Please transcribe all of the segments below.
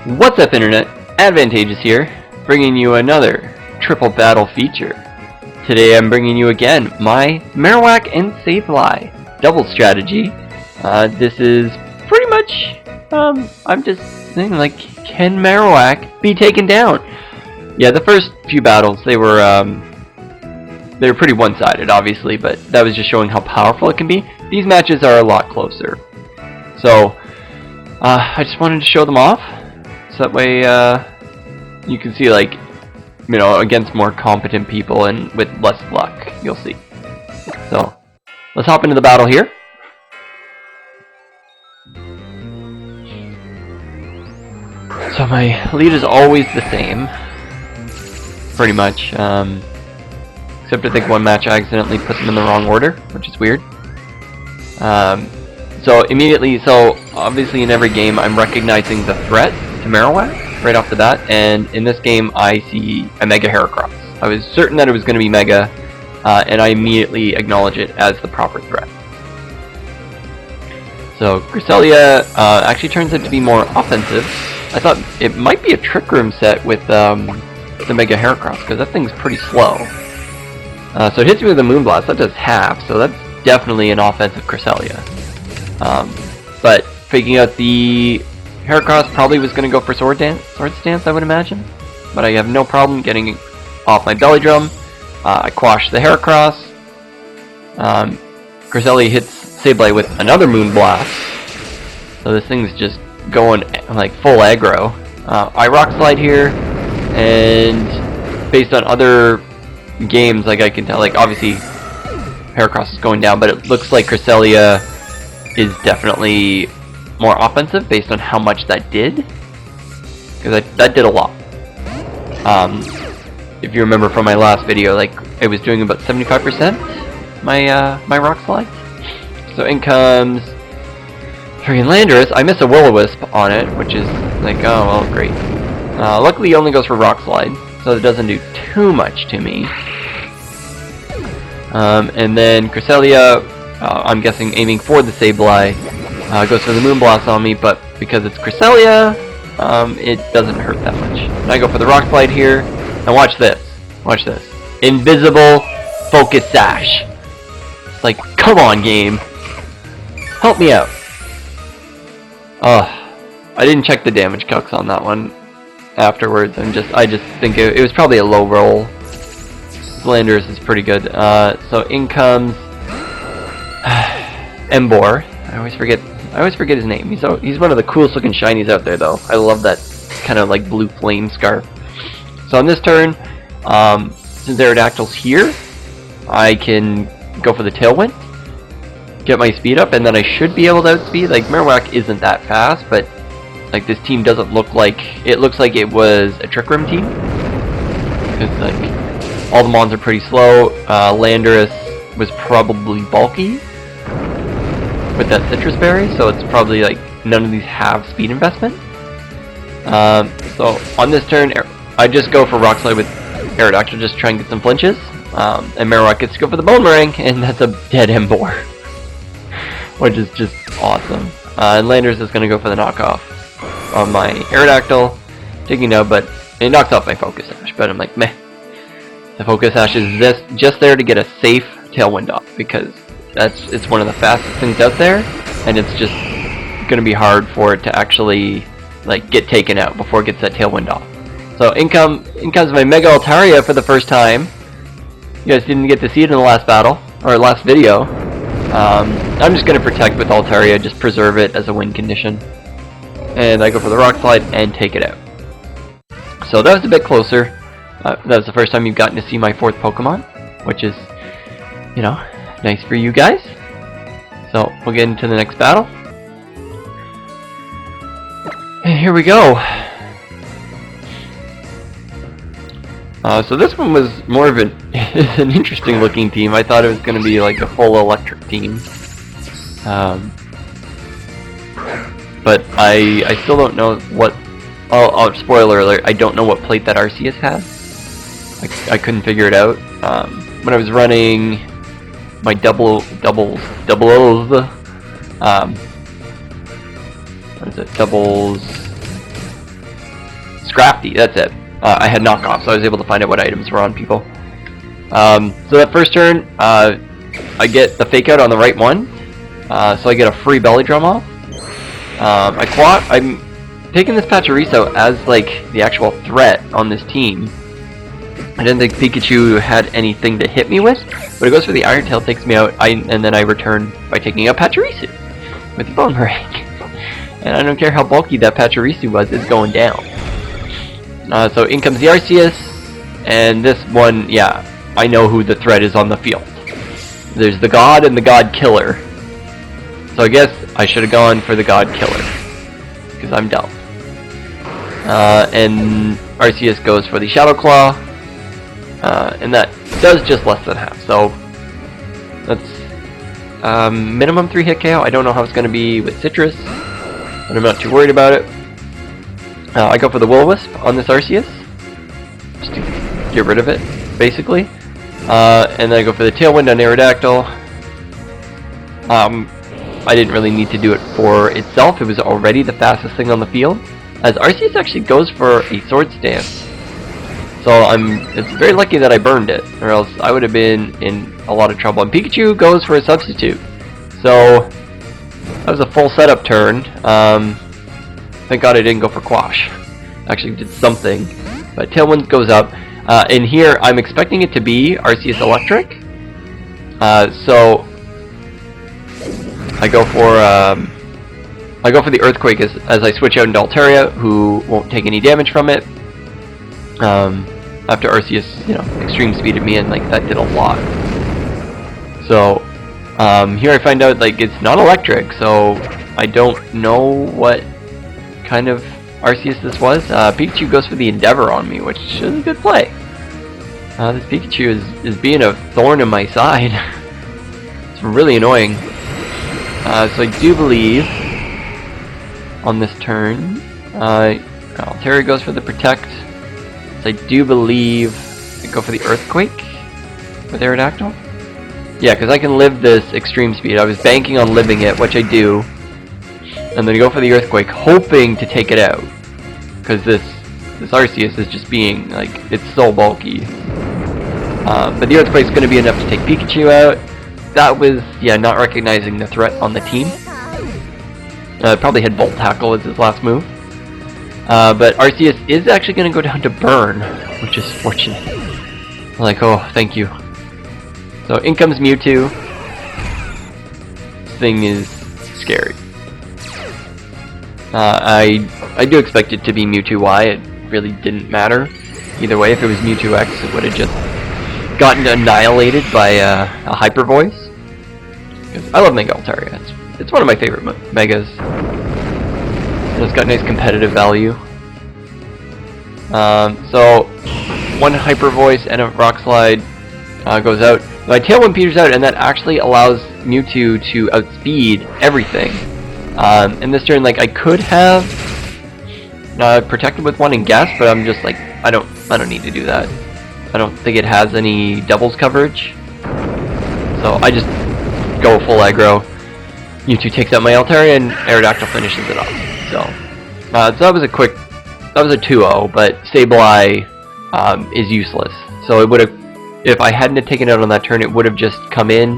What's up, Internet? Advantageous here, bringing you another triple battle feature. Today I'm bringing you again my Marowak and Sableye double strategy. This is pretty much, I'm just saying, like, can Marowak be taken down? Yeah, the first few battles, they were pretty one-sided, obviously, but that was just showing how powerful it can be. These matches are a lot closer. So, I just wanted to show them off, so that way you can see, like, you know, against more competent people and with less luck, you'll see. So, let's hop into the battle here. So my lead is always the same, pretty much, except I think one match I accidentally put them in the wrong order, which is weird. So obviously in every game I'm recognizing the threat to Marowak right off the bat, and in this game I see a Mega Heracross. I was certain that it was going to be Mega, and I immediately acknowledge it as the proper threat. So Cresselia actually turns out to be more offensive. I thought it might be a Trick Room set with the Mega Heracross, because that thing's pretty slow. So it hits me with a Moonblast, that does half, so that's definitely an offensive Cresselia. But figuring out the Heracross probably was going to go for Sword Stance, I would imagine. But I have no problem getting off my Belly Drum. I quash the Heracross. Cresselia hits Sableye with another Moonblast. So this thing's just going like full aggro. I Rock Slide here, and based on other games, like I can tell, like obviously Heracross is going down, but it looks like Cresselia is definitely more offensive based on how much that did, because that did a lot. If you remember from my last video, like it was doing about 75% my Rock Slide. So in comes freaking Landorus. I miss a Will-O-Wisp on it, which is like, oh well, great. Luckily he only goes for Rock Slide, so it doesn't do too much to me. And then Cresselia, I'm guessing aiming for the Sableye, goes for the Moonblast on me, but because it's Cresselia, it doesn't hurt that much. And I go for the Rock Slide here, and watch this. Watch this. Invisible Focus Sash. Like, come on, game. Help me out. I didn't check the damage calcs on that one afterwards. I just think it was probably a low roll. Landorus is pretty good. So in comes Embor. I always forget his name. He's one of the coolest looking shinies out there, though. I love that kind of like blue flame scarf. So on this turn, since Aerodactyl's here, I can go for the Tailwind, get my speed up, and then I should be able to outspeed. Like, Marowak isn't that fast, but like this team doesn't look like it looks like it was a Trick Room team, because like all the mons are pretty slow. Landorus was probably bulky with that Citrus Berry, so it's probably like none of these have speed investment. So on this turn, I just go for Rock Slide with Aerodactyl, just try and get some flinches, and Marowak gets to go for the Boomerang, and that's a dead Embor, which is just awesome. And Landorus is going to go for the knockoff on my Aerodactyl, taking out, but it knocks off my Focus Sash, but I'm like, meh. The Focus Sash is just there to get a safe Tailwind off, because it's one of the fastest things out there, and it's just going to be hard for it to actually like get taken out before it gets that Tailwind off. So in comes my Mega Altaria for the first time. You guys didn't get to see it in the last battle, or last video. I'm just going to protect with Altaria, just preserve it as a win condition. And I go for the Rock Slide and take it out. So that was a bit closer. That was the first time you've gotten to see my 4th Pokemon, which is, you know, nice for you guys. So we'll get into the next battle. And here we go. So this one was more of an interesting looking team. I thought it was going to be like a full electric team. But I still don't know what... Oh, spoiler alert, I don't know what plate that Arceus has. I couldn't figure it out. When I was running my doubles, what is it, doubles Scrafty, that's it. I had knockoffs, so I was able to find out what items were on people. So that first turn, I get the fake out on the right one, so I get a free belly drum off. I'm taking this Pachirisu as like the actual threat on this team. I didn't think Pikachu had anything to hit me with, but it goes for the Iron Tail, takes me out, and then I return by taking out Pachirisu with the Bone Ring. And I don't care how bulky that Pachirisu was, it's going down. So in comes the Arceus, and this one, yeah, I know who the threat is on the field. There's the God and the God Killer. So I guess I should have gone for the God Killer, because I'm dumb. And Arceus goes for the Shadow Claw, and that does just less than half, so that's minimum 3 hit KO. I don't know how it's going to be with Citrus, but I'm not too worried about it. I go for the Will-O-Wisp on this Arceus, just to get rid of it, basically. And then I go for the Tailwind on Aerodactyl. I didn't really need to do it for itself, it was already the fastest thing on the field, as Arceus actually goes for a Sword Stance. So it's very lucky that I burned it, or else I would have been in a lot of trouble. And Pikachu goes for a substitute. So that was a full setup turn. Thank God I didn't go for Quash. Actually did something. But Tailwind goes up. And here I'm expecting it to be Arceus Electric. So I go for the Earthquake as I switch out into Altaria, who won't take any damage from it. After Arceus, extreme speeded me, and like that did a lot. So here I find out like it's not electric, so I don't know what kind of Arceus this was. Pikachu goes for the Endeavor on me, which is a good play. This Pikachu is being a thorn in my side. It's really annoying. So I do believe on this turn, Altaria goes for the Protect. So I do believe I go for the Earthquake with Aerodactyl. Yeah, because I can live this extreme speed. I was banking on living it, which I do. And then I go for the Earthquake, hoping to take it out. Because this Arceus is just being, like, it's so bulky. But the Earthquake's going to be enough to take Pikachu out. That was, yeah, not recognizing the threat on the team. Probably had Volt Tackle as his last move. But Arceus is actually going to go down to Burn, which is fortunate. I'm like, oh, thank you. So in comes Mewtwo. This thing is scary. I do expect it to be Mewtwo Y. It really didn't matter. Either way, if it was Mewtwo X, it would have just gotten annihilated by a Hyper Voice. I love Mega Altaria. It's one of my favorite Megas. And it's got nice competitive value. So one Hyper Voice and a Rock Slide goes out. My Tailwind peters out, and that actually allows Mewtwo to outspeed everything. In this turn, like I could have protected with one and guess, but I'm just like I don't need to do that. I don't think it has any doubles coverage, so I just go full aggro. Mewtwo takes out my Altaria, and Aerodactyl finishes it off. So that was a 2-0, but Sableye is useless. So it would have, if I hadn't have taken it out on that turn, it would have just come in,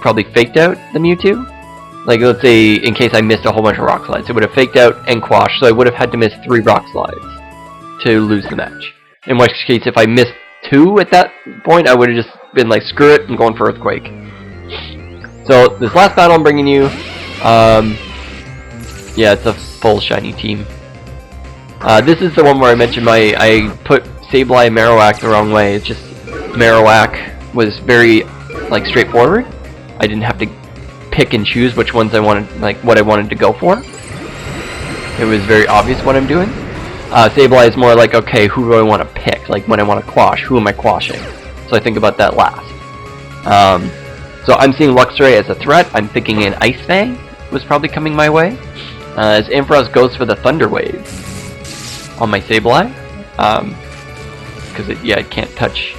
probably faked out the Mewtwo. Like, let's say, in case I missed a whole bunch of Rock Slides, it would have faked out and quashed, so I would have had to miss 3 Rock Slides to lose the match. In which case, if I missed 2 at that point, I would have just been like, screw it, I'm going for Earthquake. So, this last battle I'm bringing you, yeah, it's a full shiny team. This is the one where I mentioned I put Sableye and Marowak the wrong way. It's just, Marowak was very, like, straightforward. I didn't have to pick and choose which ones I wanted, like, what I wanted to go for. It was very obvious what I'm doing. Sableye is more like, okay, who do I want to pick? Like, when I want to quash, who am I quashing? So I think about that last. So I'm seeing Luxray as a threat. I'm thinking an Ice Fang was probably coming my way. As Ampharos goes for the Thunder Wave on my Sableye. Because it can't touch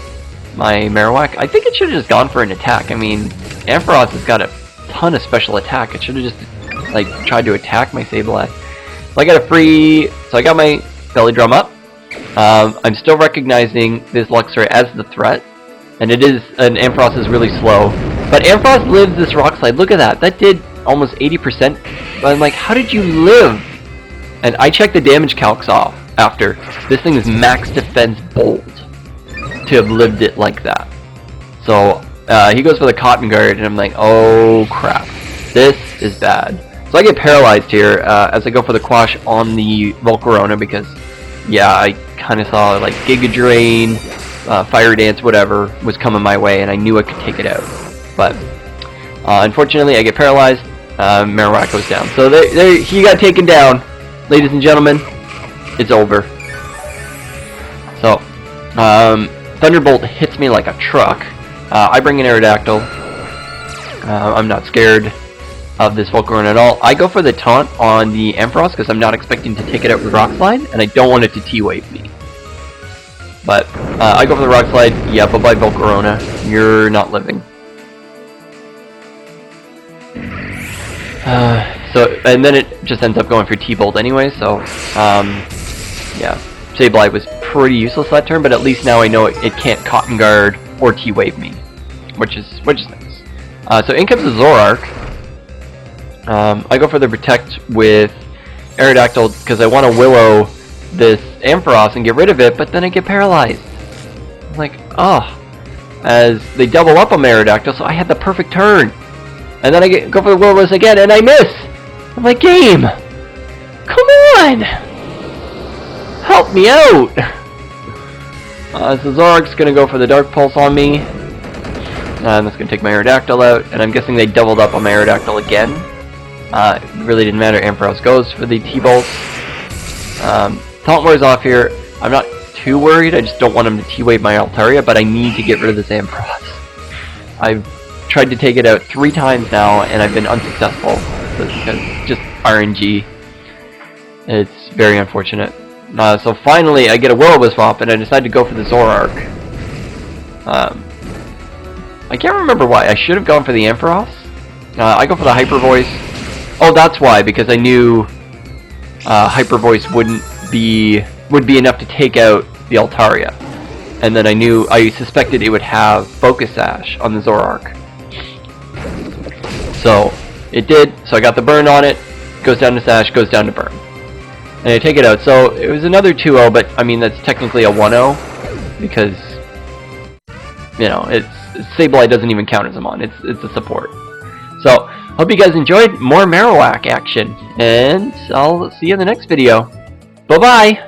my Marowak. I think it should have just gone for an attack. I mean, Ampharos has got a ton of special attack. It should have just, like, tried to attack my Sableye. So I got a free... So I got my belly drum up. I'm still recognizing this Luxray as the threat, and Ampharos is really slow. But Ampharos lives this rock slide. Look at that. That did almost 80%. But I'm like, how did you live? And I checked the damage calcs off after. This thing is max defense bold to have lived it like that. So he goes for the Cotton Guard, and I'm like, oh crap, this is bad. So I get paralyzed here as I go for the Quash on the Volcarona because, yeah, I kind of saw like Giga Drain, Fire Dance, whatever was coming my way, and I knew I could take it out. But unfortunately, I get paralyzed. Marowak goes down. So he got taken down, ladies and gentlemen. It's over. So Thunderbolt hits me like a truck. I bring in Aerodactyl. I'm not scared of this Volcarona at all. I go for the taunt on the Ampharos because I'm not expecting to take it out with Rock Slide, and I don't want it to T-Wave me. But I go for the Rock Slide. Yeah, bye-bye Volcarona. You're not living. And then it just ends up going for T-Bolt anyway, so yeah. Sableye was pretty useless that turn, but at least now I know it can't Cotton Guard or T-Wave me, which is nice. So in comes the Zoroark. I go for the Protect with Aerodactyl because I want to Willow this Ampharos and get rid of it, but then I get paralyzed. I'm like, oh, as they double up on Aerodactyl, so I had the perfect turn. And then I go for the Will-O-Wisp again, and I miss! I'm like, game! Come on! Help me out! So Zoroark's gonna go for the Dark Pulse on me. And that's gonna take my Aerodactyl out, and I'm guessing they doubled up on my Aerodactyl again. It really didn't matter, Ampharos goes for the T-Bolt. Taunt wears off here. I'm not too worried, I just don't want him to T-Wave my Altaria, but I need to get rid of this Ampharos. I've tried to take it out 3 times now, and I've been unsuccessful. Because just RNG. It's very unfortunate. So finally, I get a Will-O-Wisp off, and I decide to go for the Zoroark. I can't remember why. I should have gone for the Ampharos. I go for the Hyper Voice. Oh, that's why, because I knew Hyper Voice would be enough to take out the Altaria, and then I suspected it would have Focus Sash on the Zoroark. So it did. So I got the burn on it. Goes down to Sash. Goes down to burn. And I take it out. So it was another 2-0, but I mean that's technically a 1-0 because Sableye doesn't even count as a mon. It's a support. So hope you guys enjoyed more Marowak action, and I'll see you in the next video. Bye bye.